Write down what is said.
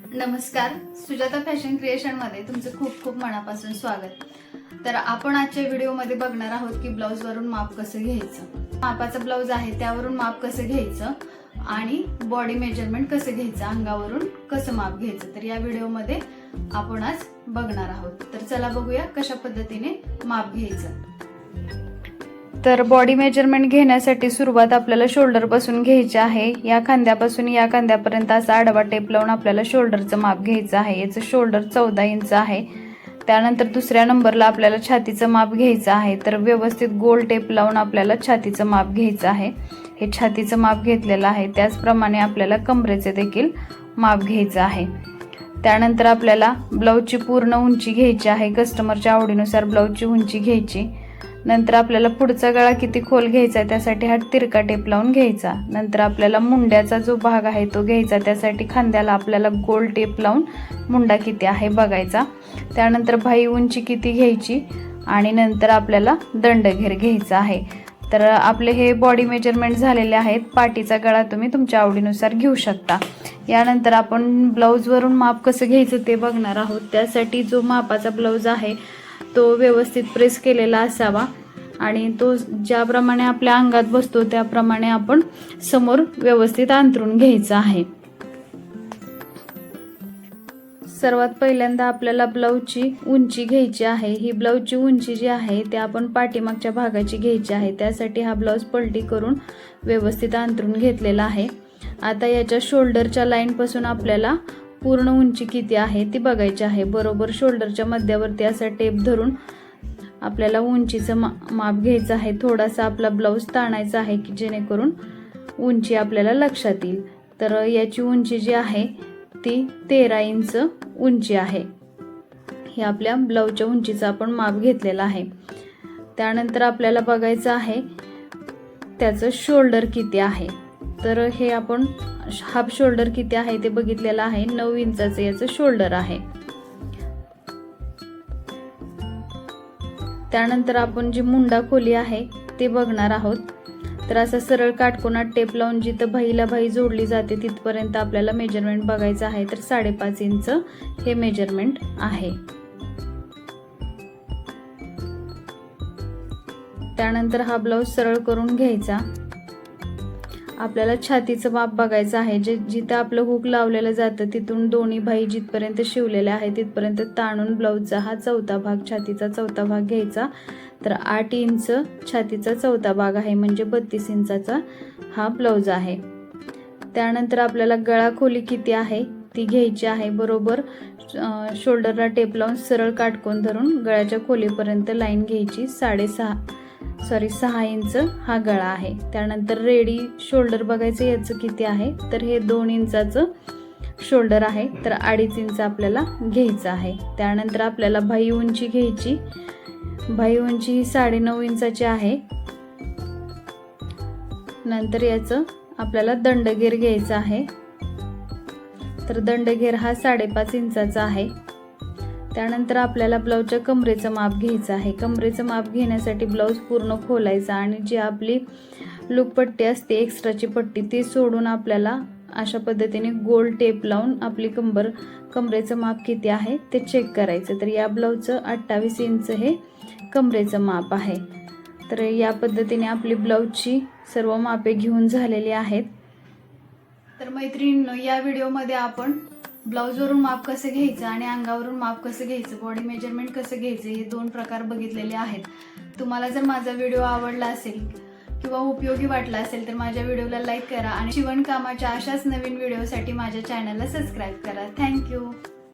नमस्कार, Sujata fashion creation मध्ये तुमचं खूप खूप मनापासून स्वागत। तर आपण आजच्या व्हिडिओमध्ये बघणार आहोत की ब्लाउज वरून माप कसं घ्यायचं, मापाचा ब्लाउज आहे त्यावरून माप कसं घ्यायचं आणि बॉडी मेजरमेंट कसं घ्यायचं, अंगावरून कसं माप घ्यायचं। तर या व्हिडिओमध्ये आपण आज बघणार आहोत। तर चला बघूया कशा पद्धतीने माप घ्यायचं। तर बॉडी मेजरमेंट घेण्यासाठी सुरुवात आपल्याला शोल्डर पासून घ्यायची आहे। या खांद्यापासून या खांद्यापर्यंत असा आडवा टेप लावून आपल्याला शोल्डरचं माप घ्यायचं आहे। याचं शोल्डर 14 इंच आहे। त्यानंतर दुसऱ्या नंबरला आपल्याला छातीचं माप घ्यायचं आहे। तर व्यवस्थित गोल टेप लावून आपल्याला छातीचं माप घ्यायचं आहे। हे छातीचं माप घेतलेलं आहे। त्याचप्रमाणे आपल्याला कमरेचे देखील माप घ्यायचं आहे। त्यानंतर आपल्याला ब्लाऊजची पूर्ण उंची घ्यायची आहे। कस्टमरच्या आवडीनुसार ब्लाऊजची उंची घ्यायची। नंतर आपल्याला पुढचा गळा किती खोल घ्यायचा त्यासाठी हा तिरका टेप लावून घ्यायचा। नंतर आपल्याला मुंड्याचा जो भाग आहे तो घ्यायचा। त्यासाठी खांद्याला आपल्याला गोल टेप लावून मुंडा किती आहे बघायचा। त्यानंतर बाही उंची किती घ्यायची आणि नंतर आपल्याला दंडघेर घ्यायचा आहे। तर आपले हे बॉडी मेजरमेंट झालेले आहेत। पाठीचा गळा तुम्ही तुमच्या आवडीनुसार घेऊ शकता। यानंतर आपण ब्लाऊजवरून माप कसं घ्यायचं ते बघणार आहोत। त्यासाठी जो मापाचा ब्लाऊज आहे तो व्यवस्थित प्रेस केलेला असावा आणि तो ज्याप्रमाणे आपल्या अंगात बसतो त्याप्रमाणे आपण समोर व्यवस्थित अंतरून घ्यायचा आहे। सर्वात पहिल्यांदा आपल्याला ब्लाऊजची उंची घ्यायची आहे। ही ब्लाऊजची उंची जी आहे ते आपण पाठीमागच्या भागाची घ्यायची आहे। त्यासाठी हा ब्लाऊज पलटी करून व्यवस्थित अंतरून घेतलेला आहे। आता याच्या शोल्डरच्या लाईन पासून आपल्याला पूर्ण उंची किती आहे ती बघायची आहे। बरोबर शोल्डरच्या मध्यावरती असा टेप धरून आपल्याला उंचीचं माप घ्यायचं आहे। थोडासा आपला ब्लाऊज ताणायचा आहे की जेणेकरून उंची आपल्याला लक्षात येईल। तर याची उंची जी आहे ती 13 इंच उंची आहे। हे आपल्या ब्लाऊजच्या उंचीचं आपण माप घेतलेलं आहे। त्यानंतर आपल्याला बघायचं आहे त्याचं शोल्डर किती आहे। तर हे आपण हाफ शोल्डर किती आहे ते बघितलेलं आहे। 9 इंचाचं याचं शोल्डर आहे। त्यानंतर आपण जी मुंडा खोली आहे ते बघणार आहोत। तर असं सरळ काटकोनात टेप लावून जिथं बाहीला बाही जोडली जाते तिथपर्यंत आपल्याला मेजरमेंट बघायचं आहे। तर 5.5 इंच हे मेजरमेंट आहे। त्यानंतर हा ब्लाऊज सरळ करून घ्यायचा। आपल्याला छातीचं माप बघायचं आहे। जिथं आपलं हुक लावलेलं जातं तिथून दोन्ही बाही जिथपर्यंत शिवलेल्या आहे तिथपर्यंत ताणून ब्लाऊजचा हा चौथा भाग, छातीचा चौथा भाग घ्यायचा। तर 8 इंच छातीचा चौथा भाग आहे, म्हणजे 32 इंचाचा हा ब्लाऊज आहे। त्यानंतर आपल्याला गळा खोली किती आहे ती घ्यायची आहे। बरोबर शोल्डरला टेप लावून सरळ काटकोन धरून गळ्याच्या खोलीपर्यंत लाईन घ्यायची। 6 इंच हा गळा आहे। त्यानंतर रेडी शोल्डर बघायचं याचं किती आहे। तर हे 2 इंचाचं शोल्डर आहे। तर 2.5 इंच आपल्याला घ्यायचं आहे। त्यानंतर आपल्याला बाही उंची घ्यायची। बाही उंची ही 9.5 इंचाची आहे। नंतर याचं आपल्याला दंडघेर घ्यायचा आहे। तर दंडघेर हा 5.5 इंचाचा आहे। त्यानंतर आपल्याला ब्लाऊजच्या कमरेचं माप घ्यायचं आहे। कमरेचं माप घेण्यासाठी ब्लाऊज पूर्ण खोलायचा आणि जी आपली लूकपट्टी असते एक्स्ट्राची पट्टी ती सोडून आपल्याला अशा पद्धतीने गोल टेप लावून आपली कमरेचं माप किती आहे ते चेक करायचं। तर या ब्लाऊजचं 28 इंच हे कमरेचं माप आहे। तर या पद्धतीने आपली ब्लाऊजची सर्व मापे घेऊन झालेली आहेत। तर मैत्रिणींनो, या व्हिडिओमध्ये आपण ब्लाऊजवरून माप कसं घ्यायचं आणि अंगावरून माप कसं घ्यायचं, बॉडी मेजरमेंट कसं घ्यायचं हे 2 प्रकार बघितलेले आहेत। तुम्हाला जर माझा व्हिडिओ आवडला असेल किंवा उपयोगी वाटला असेल तर माझ्या व्हिडिओला लाईक करा आणि शिवणकामाच्या अशाच नवीन व्हिडिओसाठी माझ्या चॅनलला सबस्क्राईब करा। थँक्यू।